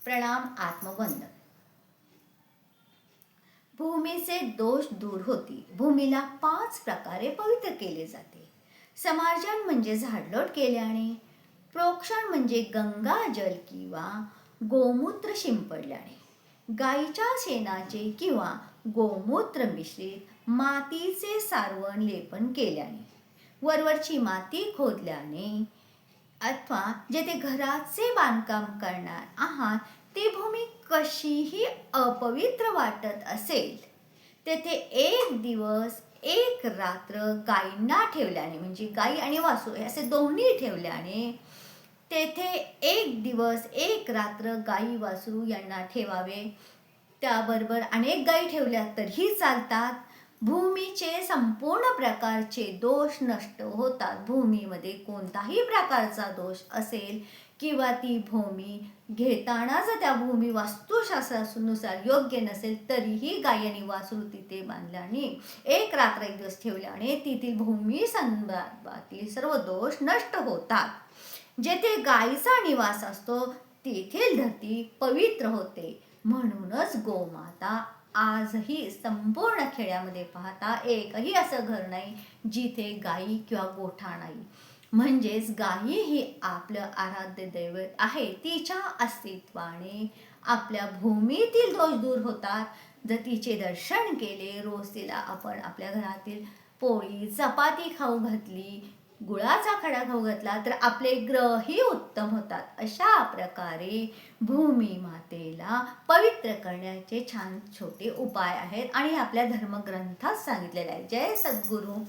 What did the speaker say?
प्रणाम आत्मवंदन. भूमीचे दोष दूर होती. भूमीला 5 प्रकारे पवित्र केले जाते. समार्जन म्हणजे झाडलोट केल्याने, प्रोक्षण म्हणजे गंगाजल किंवा गोमूत्र शिंपडल्याने, गाईच्या शेणाचे किंवा गोमूत्र मिश्रित मातीचे सारवण लेपन केल्याने, वरवरची माती खोदल्याने अथवा जेथे घराचे बांधकाम करणार आहात ती भूमी कशीही अपवित्र वाटत असेल तेथे एक दिवस एक रात्र गायींना ठेवल्याने, म्हणजे गाई आणि वासरू असे दोन्ही ठेवल्याने, तेथे एक दिवस एक रात्र गाई वासरू यांना ठेवावे. त्याबरोबर अनेक गायी ठेवल्या तरीही चालतात. भूमीचे संपूर्ण प्रकारचे दोष नष्ट होतात. भूमीमध्ये कोणताही प्रकारचा दोष असेल किंवा ती भूमी घेताना जर त्या भूमी वास्तुशास्त्रानुसार योग्य नसेल तरीही गाय आणि वासरू तिथे बांधल्याने, एक रात्र एक दिवस ठेवल्याने तेथील भूमी संदर्भातील सर्व दोष नष्ट होतात. जेथे गायीचा निवास असतो तेथील धरती पवित्र होते. म्हणूनच गोमाता आजही संपूर्ण खेड्यामध्ये पाहता एकही असं घर नाही जिथे गायी किंवा गोठा नाही. म्हणजेच गायी ही आपलं आराध्य दैवत आहे. तिच्या अस्तित्वाने आपल्या भूमीतील दोष दूर होतात. जर तिचे दर्शन केले, रोज तिला आपण आपल्या घरातील पोळी चपाती खाऊ घातली, गुळाचा खडा खाऊ घातला तर आपले ग्रहही उत्तम होतात. अशा प्रकारे भूमी मातेला पवित्र करण्याचे छान छोटे उपाय आहेत आणि आपल्या धर्मग्रंथात सांगितलेले आहे. जय सद्गुरू.